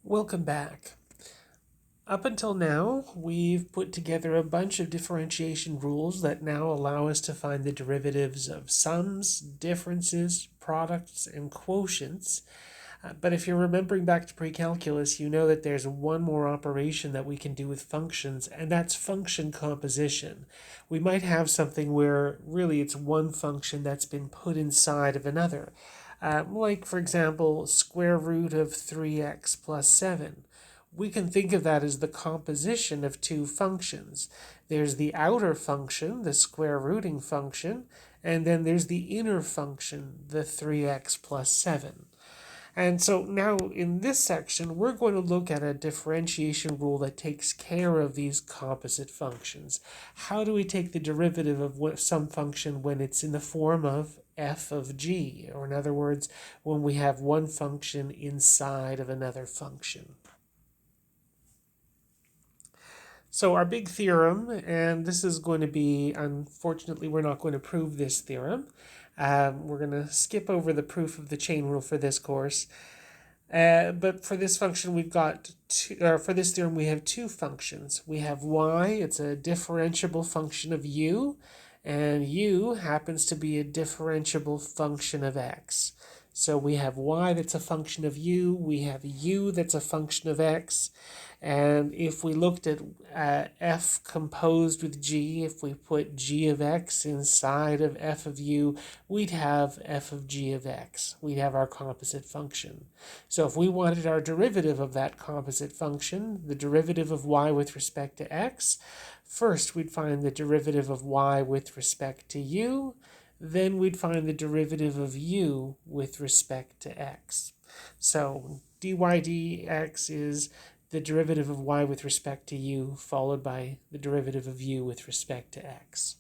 Welcome back. Up until now, we've put together a bunch of differentiation rules that now allow us to find the derivatives of sums, differences, products, and quotients. But if you're remembering back to pre-calculus, you know that there's one more operation that we can do with functions, and that's function composition. We might have something where really it's one function that's been put inside of another. Like, for example, square root of 3x plus 7. We can think of that as the composition of two functions. There's the outer function, the square rooting function, and then there's the inner function, the 3x plus 7. And so now in this section, we're going to look at a differentiation rule that takes care of these composite functions. How do we take the derivative of some function when it's in the form of f of g? Or in other words, when we have one function inside of another function. So our big theorem, and this is going to be, unfortunately, we're not going to prove this theorem. We're going to skip over the proof of the chain rule for this course. But for this function, we've got for this theorem, we have two functions. We have y, it's a differentiable function of u, and u happens to be a differentiable function of x. So we have y that's a function of u, we have u that's a function of x, and if we looked at f composed with g, if we put g of x inside of f of u, we'd have f of g of x. We'd have our composite function. So if we wanted our derivative of that composite function, the derivative of y with respect to x, first we'd find the derivative of y with respect to u, then we'd find the derivative of u with respect to x. So dy dx is the derivative of y with respect to u, followed by the derivative of u with respect to x.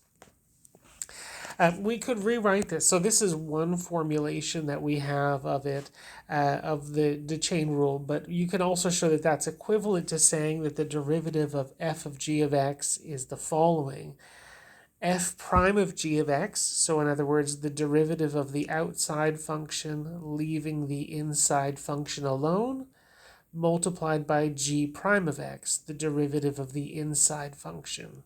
We could rewrite this. So this is one formulation that we have of it, of the chain rule, but you can also show that that's equivalent to saying that the derivative of f of g of x is the following. F prime of g of x, so in other words, the derivative of the outside function leaving the inside function alone, multiplied by g prime of x, the derivative of the inside function.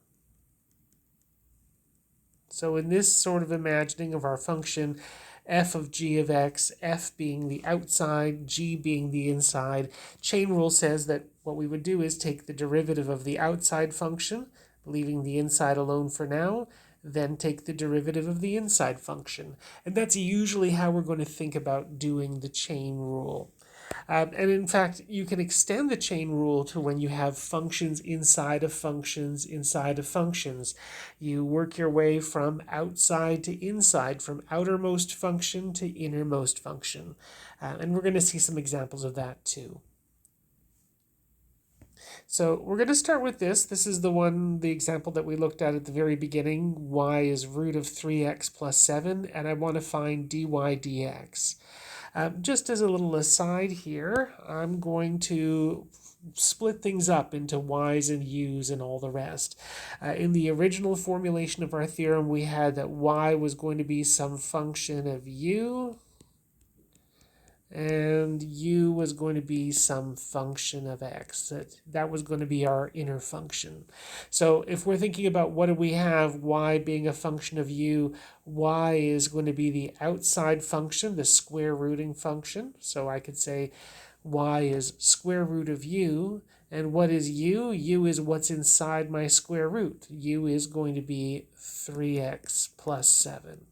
So in this sort of imagining of our function, f of g of x, f being the outside, g being the inside, chain rule says that what we would do is take the derivative of the outside function, leaving the inside alone for now, then take the derivative of the inside function. And that's usually how we're going to think about doing the chain rule. And in fact, you can extend the chain rule to when you have functions inside of functions inside of functions. You work your way from outside to inside, from outermost function to innermost function. And we're going to see some examples of that too. So we're going to start with this. This is the example that we looked at the very beginning. Y is root of 3x plus 7, and I want to find dy dx. Just as a little aside here, I'm going to split things up into y's and u's and all the rest. In the original formulation of our theorem, we had that y was going to be some function of u, and u was going to be some function of x. That was going to be our inner function. So if we're thinking about what do we have, y being a function of u, y is going to be the outside function, the square rooting function. So I could say y is square root of u, and what is u? U is what's inside my square root. U is going to be 3x plus 7.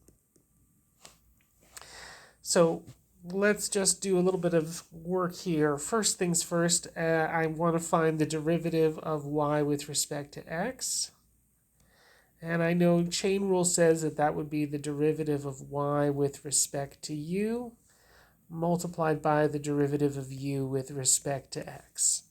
So let's just do a little bit of work here. First things first, I want to find the derivative of y with respect to x. And I know chain rule says that that would be the derivative of y with respect to u multiplied by the derivative of u with respect to x.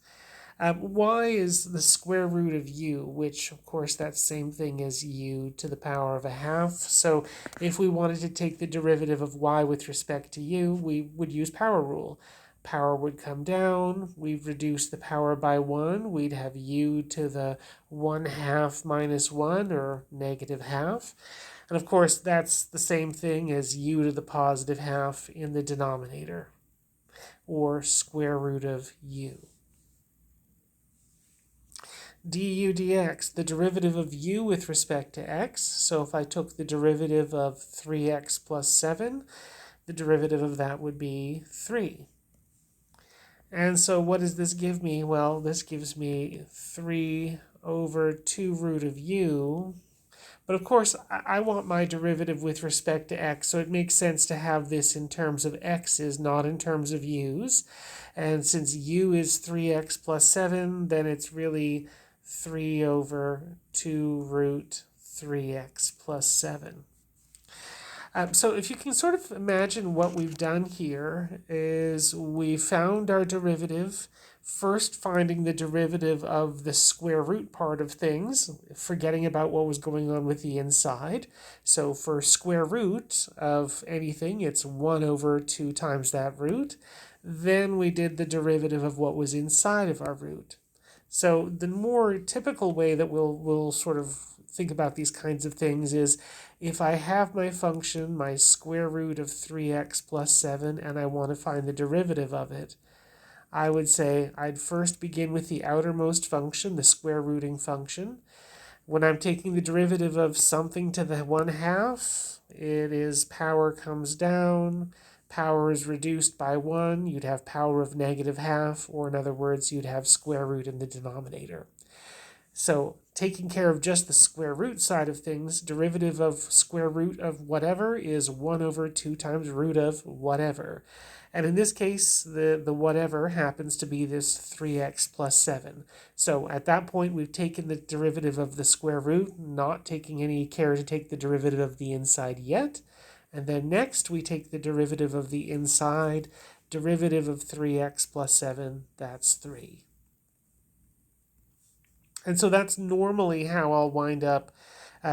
Y is the square root of u, which of course that's the same thing as u to the power of a half. So if we wanted to take the derivative of y with respect to u, we would use power rule. Power would come down, we've reduced the power by 1, we'd have u to the 1/2 minus 1, or negative half. And of course that's the same thing as u to the positive half in the denominator. or square root of u. Du dx, the derivative of u with respect to x. So if I took the derivative of 3x plus 7, the derivative of that would be 3. And so what does this give me? Well, this gives me 3 over 2 root of u. But of course, I want my derivative with respect to x, so it makes sense to have this in terms of x's, not in terms of u's. And since u is 3x plus 7, then it's really 3 over 2 root 3x plus 7. So if you can sort of imagine what we've done here is we found our derivative, first finding the derivative of the square root part of things, forgetting about what was going on with the inside. So for square root of anything, it's 1 over 2 times that root. Then we did the derivative of what was inside of our root. So the more typical way that we'll sort of think about these kinds of things is if I have my function, my square root of 3x plus 7, and I want to find the derivative of it, I would say I'd first begin with the outermost function, the square rooting function. When I'm taking the derivative of something to the 1/2, it is power comes down, power is reduced by 1, you'd have power of -1/2, or in other words, you'd have square root in the denominator. So taking care of just the square root side of things, derivative of square root of whatever is 1 over 2 times root of whatever. And in this case, the whatever happens to be this 3x plus 7. So at that point, we've taken the derivative of the square root, not taking any care to take the derivative of the inside yet. And then next, we take the derivative of the inside, derivative of 3x plus 7, that's 3. And so that's normally how I'll wind up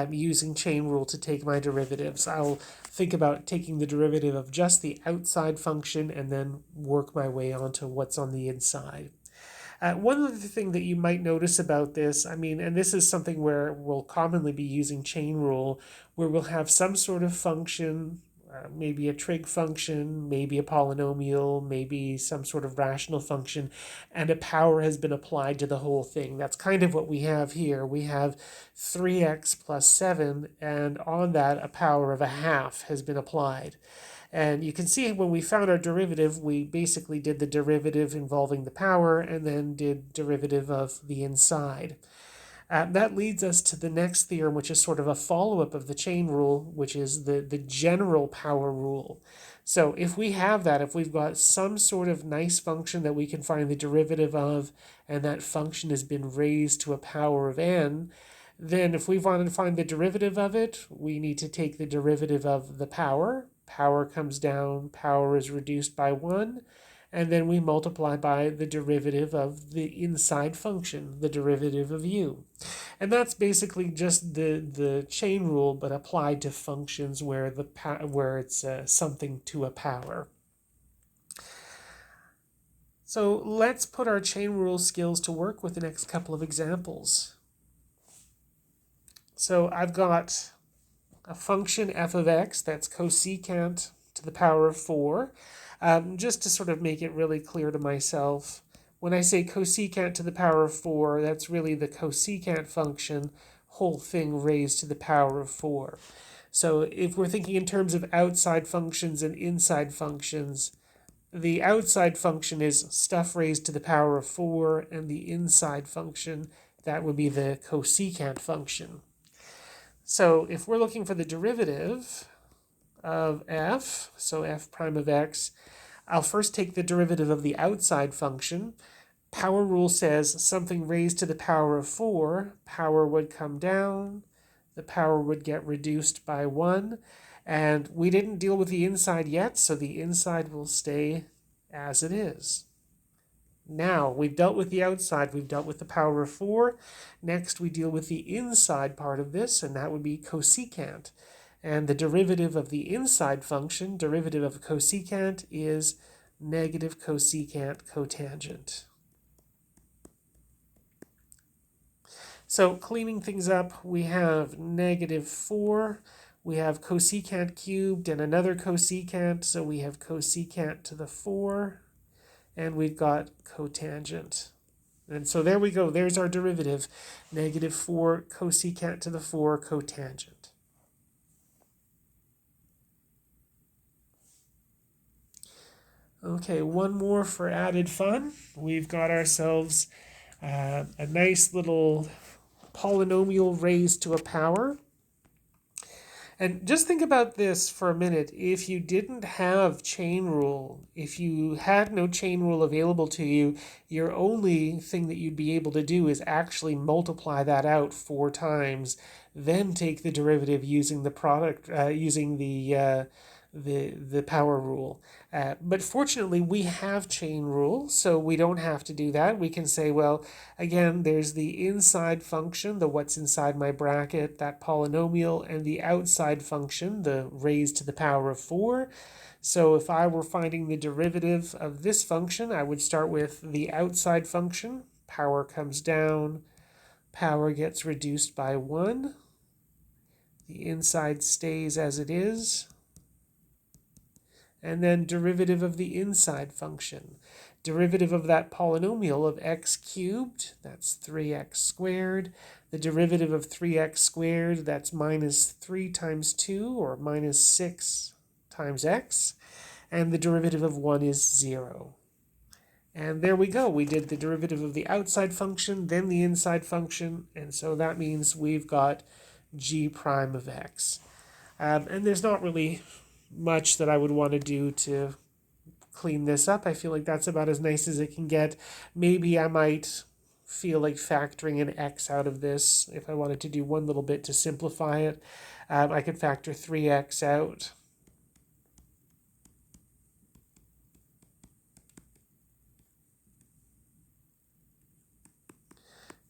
using chain rule to take my derivatives. I'll think about taking the derivative of just the outside function and then work my way onto what's on the inside. One other thing that you might notice about this, and this is something where we'll commonly be using chain rule, where we'll have some sort of function, maybe a trig function, maybe a polynomial, maybe some sort of rational function, and a power has been applied to the whole thing. That's kind of what we have here. We have 3x plus 7, and on that a power of 1/2 has been applied. And you can see when we found our derivative, we basically did the derivative involving the power and then did derivative of the inside. That leads us to the next theorem, which is sort of a follow-up of the chain rule, which is the general power rule. So if we have that, if we've got some sort of nice function that we can find the derivative of, and that function has been raised to a power of n, then if we want to find the derivative of it, we need to take the derivative of the power. Power comes down, power is reduced by 1, and then we multiply by the derivative of the inside function, the derivative of u. And that's basically just the chain rule, but applied to functions where it's something to a power. So let's put our chain rule skills to work with the next couple of examples. So I've got a function f of x that's cosecant to the power of 4. Just to sort of make it really clear to myself, when I say cosecant to the power of 4, that's really the cosecant function, whole thing raised to the power of 4. So if we're thinking in terms of outside functions and inside functions, the outside function is stuff raised to the power of 4, and the inside function, that would be the cosecant function. So if we're looking for the derivative of f, so f prime of x, I'll first take the derivative of the outside function. Power rule says something raised to the power of 4, power would come down, the power would get reduced by 1, and we didn't deal with the inside yet, so the inside will stay as it is. Now, we've dealt with the outside, we've dealt with the power of 4. Next, we deal with the inside part of this, and that would be cosecant. And the derivative of the inside function, derivative of cosecant, is negative cosecant cotangent. So cleaning things up, we have -4, we have cosecant cubed and another cosecant, so we have cosecant to the 4. and we've got cotangent. And so there we go. There's our derivative. Negative 4 cosecant to the 4 cotangent. Okay, one more for added fun. We've got ourselves a nice little polynomial raised to a power. And just think about this for a minute. If you didn't have chain rule, if you had no chain rule available to you, your only thing that you'd be able to do is actually multiply that out 4 times, then take the derivative using the product, using the power rule. But fortunately, we have chain rule, so we don't have to do that. We can say, well, again, there's the inside function, the what's inside my bracket, that polynomial, and the outside function, the raised to the power of 4. So if I were finding the derivative of this function, I would start with the outside function. Power comes down, power gets reduced by 1. The inside stays as it is. And then derivative of the inside function. Derivative of that polynomial of x cubed, that's 3x squared. The derivative of 3x squared, that's minus 3 times 2, or minus 6 times x. And the derivative of 1 is 0. And there we go. We did the derivative of the outside function, then the inside function, and so that means we've got g prime of x. And there's not really much that I would want to do to clean this up. I feel like that's about as nice as it can get. Maybe I might feel like factoring an x out of this if I wanted to do one little bit to simplify it. I could factor 3x out.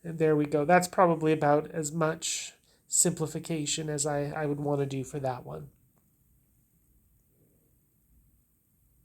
And there we go. That's probably about as much simplification as I would want to do for that one.